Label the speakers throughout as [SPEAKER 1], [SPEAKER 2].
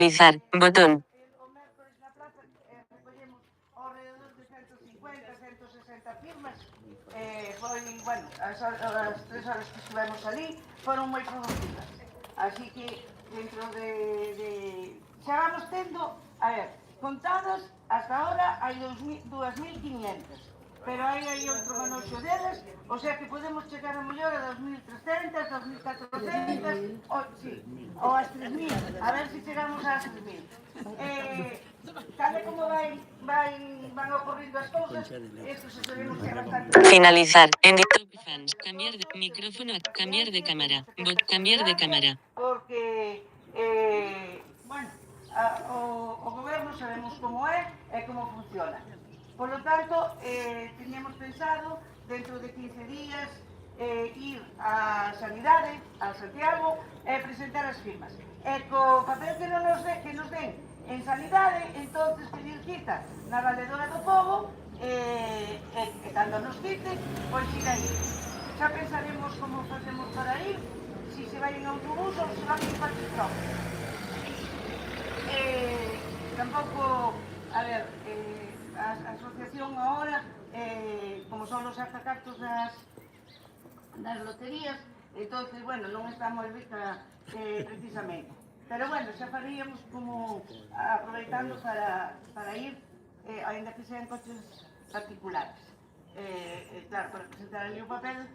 [SPEAKER 1] Finalizar, botón.
[SPEAKER 2] O mércoles na plaza recollemos ao redor de 150, 160 firmas. Foi, bueno, as 3 horas que estivemos ali foron moi producidas. Así que dentro de xa vamos tendo, a ver, contadas hasta ahora hai 2.500. Pero hai outro manoxo delas, o sea que podemos chegar a mellor a 2.300, 2.400, ou as 3.000, a ver se chegamos ás 3.000. Tal e como van ocorrindo as cousas, isto se sabemos que é bastante...
[SPEAKER 1] Finalizar, en top fans, cambiar de micrófono, cambiar de cámara, cambiar de cámara.
[SPEAKER 2] Porque, bueno, o goberno sabemos como é e como funciona. Por lo tanto, teníamos pensado, dentro de 15 días, ir a Sanidade, a Santiago, e presentar as firmas. E co papel que nos den en Sanidade, entonces pedir cita na Valedora do Pobo, e cando nos cite, pois ir aí. Xa pensaremos como facemos para ir, si se vai en autobús ou se van en patrón. Tampouco, a ver, a asociación ahora, como son os sacacartos das loterías, entonces, bueno, non está moi rica precisamente. Pero, bueno, xa faríamos como aproveitando para ir, ainda que sean coches particulares. Claro, para presentar ali o papel,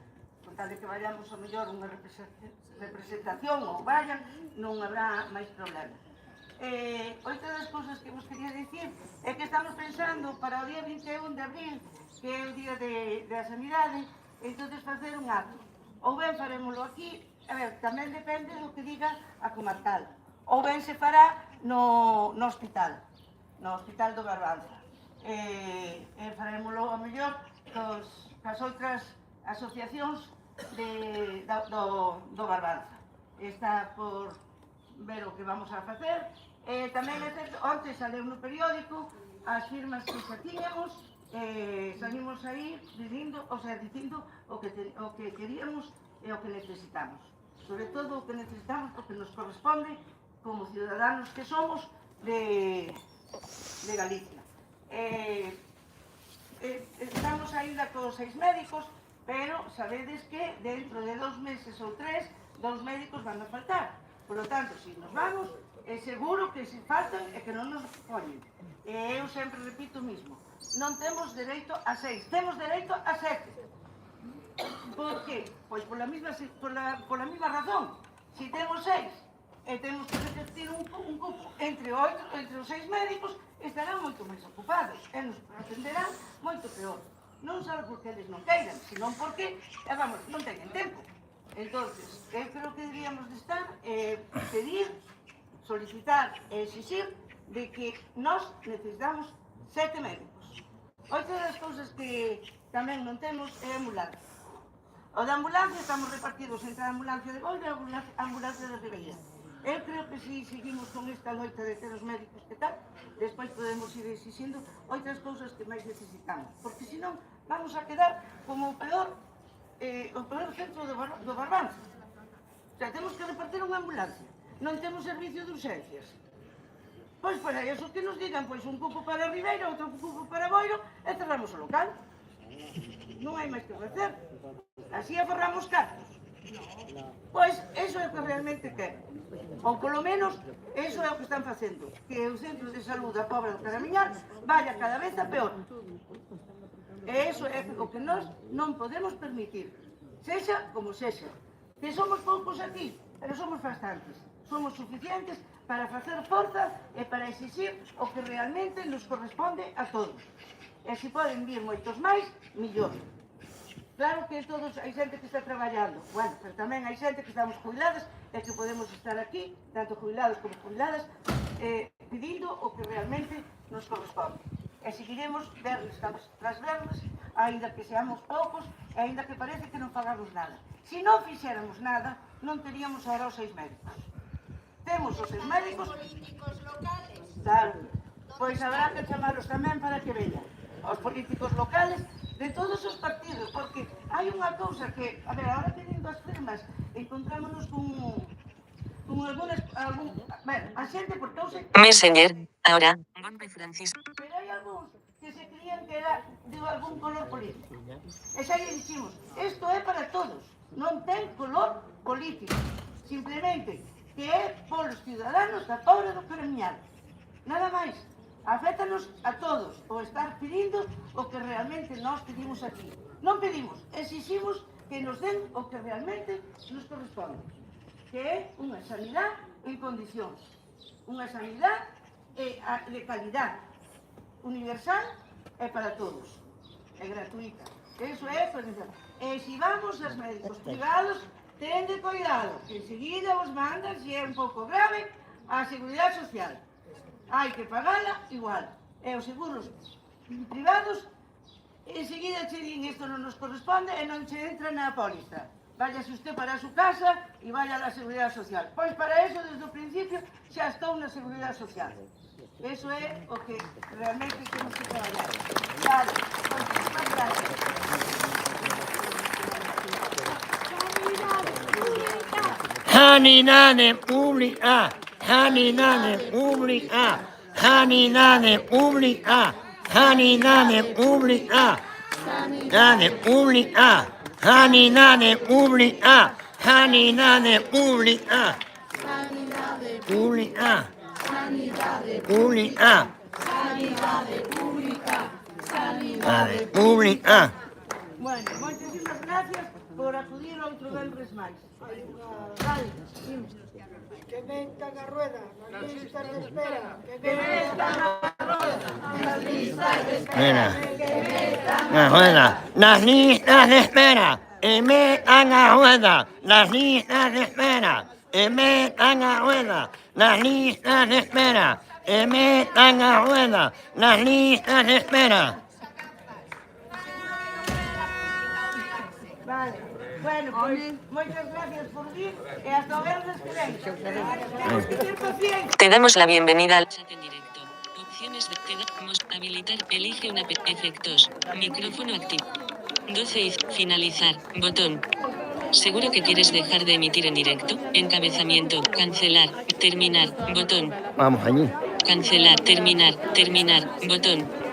[SPEAKER 2] con tal de que vayamos a mellor unha representación ou vayan, non habrá máis problemas. Outra das cousas que vos quería dicir é que estamos pensando para o día 21 de abril, que é o día da Sanidade, entonces facer un acto. Ou ben farémoslo aquí, a ver, tamén depende do que diga a comarcal. Ou ben se fará no hospital do Barbanza. Farémoslo a mellor cas outras asociacións do Barbanza. Está por ver o que vamos a facer. Tamén é certo, onte saleu no periódico as firmas que xa tiñamos, salimos aí dicindo o que queríamos e o que necesitamos. Sobre todo o que necesitamos porque nos corresponde como ciudadanos que somos de Galicia. Estamos ainda cos 6 médicos, pero sabedes que dentro de 2 meses ou 3, 2 médicos van a faltar. Por lo tanto, se nos vamos, é seguro que se faltan e que non nos poñen. Eu sempre repito o mismo, non temos dereito a 6, temos dereito a 7. Por que? Pois pola mesma razón. Se temos 6 e temos que repetir un cupo entre os 6 médicos, estarán moito máis ocupados e nos atenderán moito peor. Non só porque eles non queiran, senón porque, vamos, non teñen tempo. Entonces, eu creo que deberíamos de estar, pedir, solicitar e exigir de que nós necesitamos 7 médicos. Outra das cousas que tamén non temos é a ambulancia. O da ambulancia estamos repartidos entre a ambulancia de Golda e a ambulancia de Ribeira. Eu creo que se seguimos con esta loita de ter os médicos que tal, despois podemos ir exigindo outras cousas que máis necesitamos. Porque senón vamos a quedar como o peor centro do Barbanza. O sea, temos que repartir unha ambulancia. Non temos servicio de urgencias. Pois para eso que nos digan, pois un cupo para Ribeira, outro cupo para Boiro, e cerramos o local. Non hai máis que facer. Así aforramos cartos. Pois eso é o que realmente quero. Ou polo menos, eso é o que están facendo. Que o centro de saúde da Pobra do Caramiñal vaya cada vez a peor. E iso é o que nós non podemos permitir, sexa como sexa. Que somos poucos aquí, pero somos bastantes. Somos suficientes para facer forza e para exigir o que realmente nos corresponde a todos. E se poden vir moitos máis, millón. Claro que todos hai xente que está traballando, bueno, pero tamén hai xente que estamos jubiladas e que podemos estar aquí, tanto jubilados como jubiladas, pedindo o que realmente nos corresponde. E seguiremos verles tras verles, ainda que seamos poucos, e ainda que parece que non pagamos nada. Se non fixéramos nada, non teríamos ahora os 6 médicos. Temos os 6 médicos...
[SPEAKER 3] políticos locales.
[SPEAKER 2] Claro, pois habrá que chamaros tamén para que veñan. Os políticos locales de todos os partidos, porque hai unha cousa que, a ver, ahora teniendo as firmas, encontrámonos con bueno, a xente portouse.
[SPEAKER 1] Messenger. Ahora. Bombe Francisco.
[SPEAKER 2] Pero hai algúns que se creían que era de algún color político. E xa lle diximos, isto é para todos, non ten color político. Simplemente que é polos ciudadanos da Pobra do Caramiñal. Nada máis. Afétanos a todos o estar pedindo o que realmente nós pedimos aquí. Non pedimos, exiximos que nos den o que realmente nos corresponde, que é unha sanidade en condicións, unha sanidade de calidad, universal e para todos, é gratuita. Eso é, e se vamos aos médicos privados, tende cuidado, que enseguida vos mandan, se é un pouco grave, a Seguridade Social. Hai que pagala igual. E os seguros privados, enseguida che din isto non nos corresponde e non che entra na póliza. Váyase usted para a su casa e vaya a la Seguridade Social. Pois para eso, desde o principio, xa estou na Seguridade Social. Eso é o que realmente temos que traballar. Vale, pois, moitas gracias.
[SPEAKER 3] Sanidade pública, sanidade pública, sanidade pública, sanidade pública, sanidade pública, sanidade pública, sanidade pública, pública, pública, sanidade pública.
[SPEAKER 2] Bueno, moitísimas gracias por acudir outro venres máis. Vale, dime.
[SPEAKER 4] Que ventan a rueda, nas listas de espera.
[SPEAKER 2] Que metan a rueda, nas listas de espera.
[SPEAKER 3] Mira, la rueda, las listas de espera, y metan a rueda, las listas de espera, y metan a rueda, las listas de espera, y metan a rueda, las listas de espera.
[SPEAKER 2] Vale. Bueno, pois, moitas gracias por vir e hasta o venres que ven. Temos que ter paciencia.
[SPEAKER 1] Te damos la bienvenida al chat en directo. Opciones de te damos habilitar. Elige una efectos. Micrófono activo. 12 finalizar. Botón. ¿Seguro que quieres dejar de emitir en directo? Encabezamiento. Cancelar. Terminar. Botón.
[SPEAKER 3] Vamos allí.
[SPEAKER 1] Cancelar. Terminar. Terminar. Botón.